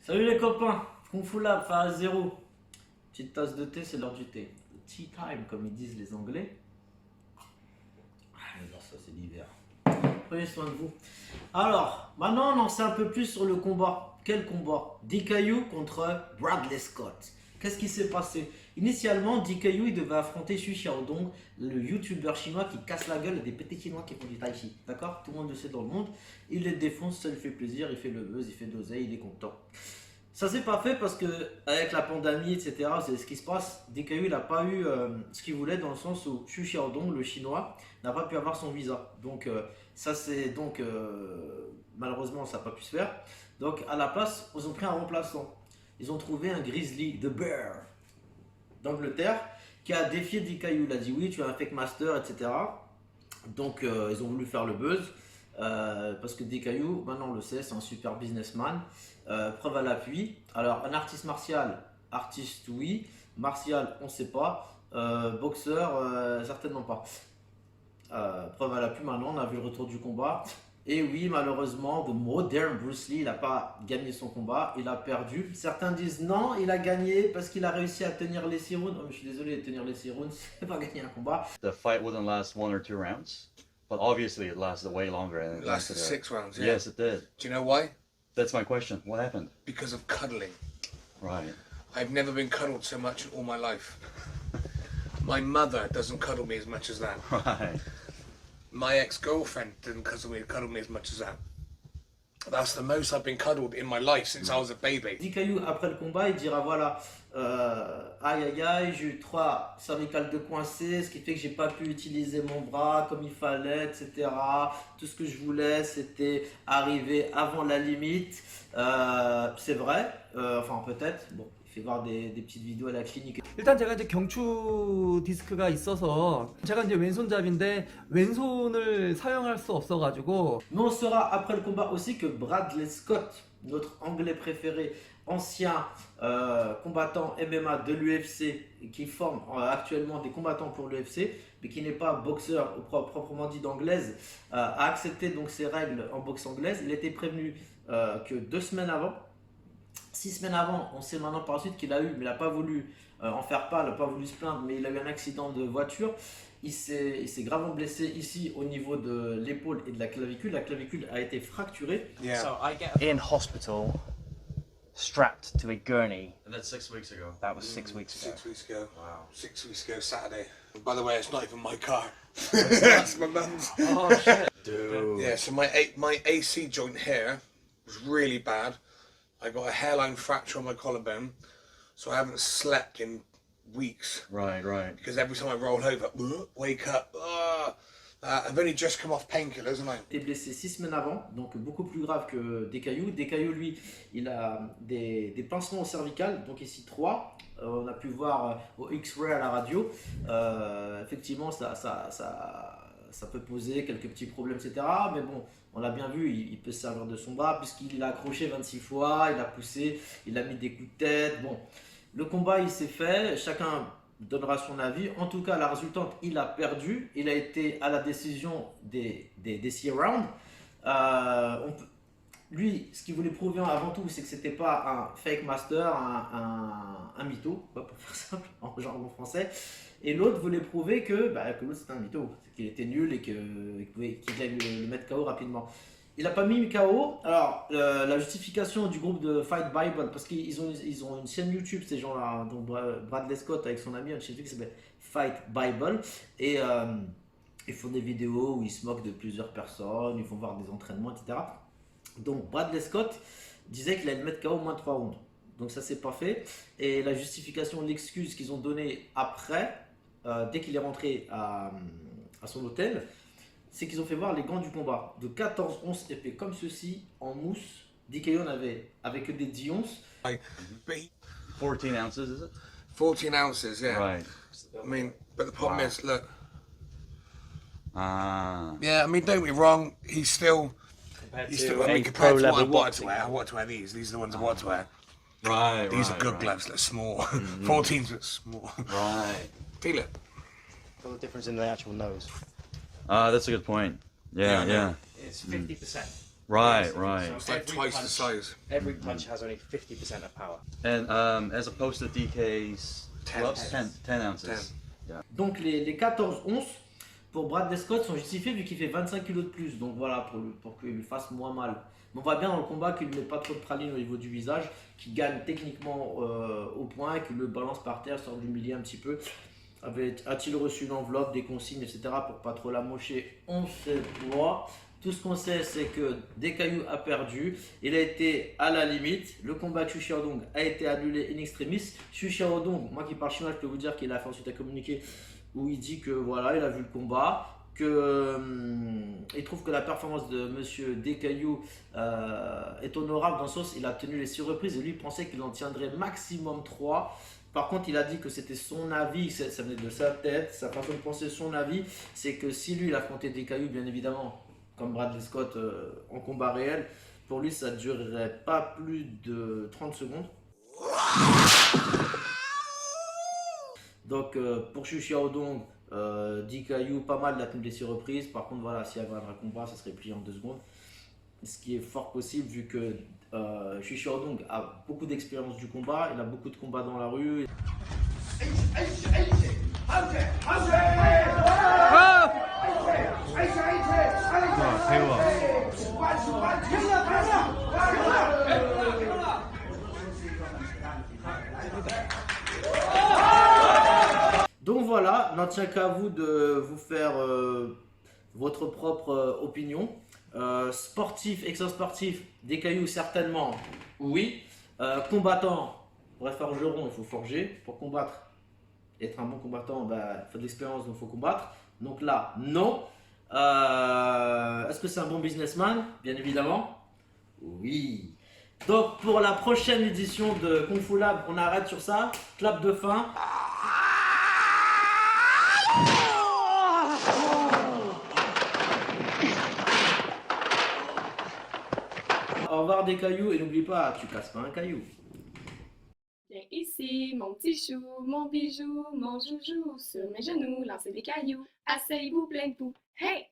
Salut les copains, Kung Fu Lab, phase 0. Petite tasse de thé, c'est l'heure du thé. Tea time, comme ils disent les Anglais. Ah, j'adore ça, c'est l'hiver. Prenez soin de vous. Alors, maintenant on en sait un peu plus sur le combat. Quel combat? DKU contre Bradley Scott. Qu'est-ce qui s'est passé? Initialement, DKU il devait affronter Xu Xiaodong, le youtubeur chinois qui casse la gueule des petits chinois qui font du tai chi. D'accord? Tout le monde le sait dans le monde. Il les défonce, ça lui fait plaisir, il fait le buzz, il fait de l'oseille, il est content. Ça s'est pas fait parce que avec la pandémie, etc., c'est ce qui se passe. DKU n'a pas eu ce qu'il voulait dans le sens où Xu Xiaodong, le chinois, n'a pas pu avoir son visa. Donc malheureusement ça n'a pas pu se faire. Donc à la place, ils ont pris un remplaçant. Ils ont trouvé un Grizzly, The Bear, d'Angleterre, qui a défié DKU. Il a dit oui, tu es un fake master, etc. Donc ils ont voulu faire le buzz. Parce que DKU, maintenant on le sait, c'est un super businessman. Preuve à l'appui. Alors, un artiste martial, artiste oui. Martial, on ne sait pas. Boxeur, certainement pas. Preuve à l'appui, maintenant on a vu le retour du combat. Et oui, malheureusement, The Modern Bruce Lee, il n'a pas gagné son combat, il a perdu. Certains disent non, il a gagné parce qu'il a réussi à tenir les 6 rounds. Oh, mais je suis désolé, tenir les 6 rounds, c'est pas gagner un combat. The fight wouldn't last 1 or 2 rounds, but obviously it lasted way longer. And It lasted 6 rounds, yeah. Yes, it did. Do you know why? That's my question. What happened? Because of cuddling. Right. I've never been cuddled so much in all my life. My mother doesn't cuddle me as much as that. Right. My ex-girlfriend didn't cuddle me as much as that. That's the most I've been cuddled in my life since I was a baby. DKU, après le combat, il dira voilà, aïe aïe aïe, j'ai eu 3 cervicales de coincées, ce qui fait que j'ai pas pu utiliser mon bras comme il fallait, etc. Tout ce que je voulais, c'était arriver avant la limite. C'est vrai, enfin peut-être, bon, il fait voir des petites vidéos à la clinique. 일단 제가 이제 경추 디스크가 있어서 제가 이제 왼손잡이인데 왼손을 사용할 수 없어가지고 Mais on saura après le combat aussi que Bradley Scott, notre anglais préféré, ancien combattant MMA de l'UFC, qui forme actuellement des combattants pour l'UFC, mais qui n'est pas boxeur proprement dit d'anglaise, a accepté donc ces règles en boxe anglaise. Il était prévenu que 2 semaines avant. 6 semaines avant, on sait maintenant par la suite qu'il a eu, mais il n'a pas voulu en faire part, il n'a pas voulu se plaindre, mais il a eu un accident de voiture. Il s'est gravement blessé ici au niveau de l'épaule et de la clavicule. La clavicule a été fracturée. Yeah. So I get in hospital, strapped to a gurney. And that's 6 weeks ago. That was 6 weeks ago. 6 weeks ago. Wow. 6 weeks ago, Saturday. By the way, it's not even my car. That's my mum's. Oh shit! Dude. Yeah, so my AC joint here was really bad. I got a hairline fracture on my collarbone, so I haven't slept in weeks. Right, right. Because every time I roll over, wake up. I've only just come off painkillers, and I. Il était blessé 6 semaines avant, donc beaucoup plus grave que DKU. DKU, lui, il a des pincements au cervical, donc ici 3. On a pu voir au X-ray à la radio. Effectivement, ça peut poser quelques petits problèmes, etc. Mais bon, on l'a bien vu, il peut se servir de son bras, puisqu'il l'a accroché 26 fois, il a poussé, il a mis des coups de tête. Bon, le combat, il s'est fait, chacun donnera son avis. En tout cas, la résultante, il a perdu. Il a été à la décision des 6 rounds. Lui, ce qu'il voulait prouver avant tout, c'est que c'était pas un fake master, un mytho, pour faire simple, en jargon français. Et l'autre voulait prouver que l'autre c'était un mytho, qu'il était nul et qu'il allait le mettre KO rapidement. Il n'a pas mis KO. Alors, la justification du groupe de Fight Bible, parce qu'ils ont une chaîne YouTube, ces gens-là, donc Bradley Scott avec son ami, une chaîne YouTube qui s'appelle Fight Bible. Et ils font des vidéos où ils se moquent de plusieurs personnes, ils font voir des entraînements, etc. Donc Bradley Scott disait qu'il allait le mettre KO au moins 3 rounds. Donc ça s'est pas fait. Et la justification, l'excuse qu'ils ont donnée après, dès qu'il est rentré à son hôtel, c'est qu'ils ont fait voir les gants du combat de 14 onces épais comme ceci en mousse. DKU avait que des 10 onces. 14 ounces, is it? 14 ounces, yeah. Right. I mean, but the problem is, look. Ah. Yeah, I mean, don't get me wrong. He's still. Compared He's to still. I mean, a compared to what I pro-level wanted to boxing. wear, I want to wear these. These are the ones I want to wear. Right, These right, are good right. gloves. They're small. 14s look small. Right. Feel it. Feel the difference in the actual nose. That's a good point. Yeah, Yeah, I know. yeah. It's 50%. Right, So right. It's like twice the size. Every punch has only 50% of power. And as opposed to DK's 10. gloves, 10 ounces. 10. Donc les 14 onces pour Bradley Scott sont justifiées vu qu'il fait 25 kg de plus. Donc voilà, pour qu'il lui fasse moins mal. Mais on voit bien dans le combat qu'il ne met pas trop de praline au niveau du visage, qu'il gagne techniquement au point, qu'il le balance par terre, sort du milieu un petit peu. A-t-il reçu l'enveloppe, des consignes, etc. pour pas trop l'amocher? On ne sait pas. Tout ce qu'on sait, c'est que Dekayu a perdu. Il a été à la limite. Le combat de Xu Xiaodong a été annulé in extremis. Xu Xiaodong, moi qui parle chinois, je peux vous dire qu'il a fait ensuite un communiqué où il dit que voilà, il a vu le combat, que il trouve que la performance de Monsieur Dekayu est honorable dans le sens il a tenu les 6 reprises et lui pensait qu'il en tiendrait maximum 3. Par contre, il a dit que c'était son avis, ça venait de sa tête, sa façon de penser, son avis, c'est que si lui il affrontait Dekayu, bien évidemment, comme Bradley Scott en combat réel, pour lui ça ne durerait pas plus de 30 secondes. Donc pour Xu Xiaodong, Dekayu pas mal, il a tenu les 6 reprises. Par contre voilà, s'il y avait un vrai combat, ça serait plié en 2 secondes. Ce qui est fort possible vu que Xu Xiaodong a beaucoup d'expérience du combat, il a beaucoup de combats dans la rue. Donc voilà, n'en tient qu'à vous de vous faire votre propre opinion. Sportif, extra-sportif, Dekayu certainement, oui. Combattant, bref, forgeron, il faut forger. Pour combattre, être un bon combattant, il faut de l'expérience, donc il faut combattre. Donc là, non. Est-ce que c'est un bon businessman? Bien évidemment, oui. Donc pour la prochaine édition de Kung Fu Lab, on arrête sur ça. Clap de fin. Au revoir des cailloux et n'oublie pas, tu casses pas un caillou. Viens ici, mon petit chou, mon bijou, mon joujou, sur mes genoux, lancez des cailloux, asseyez-vous plein de poux. Hey!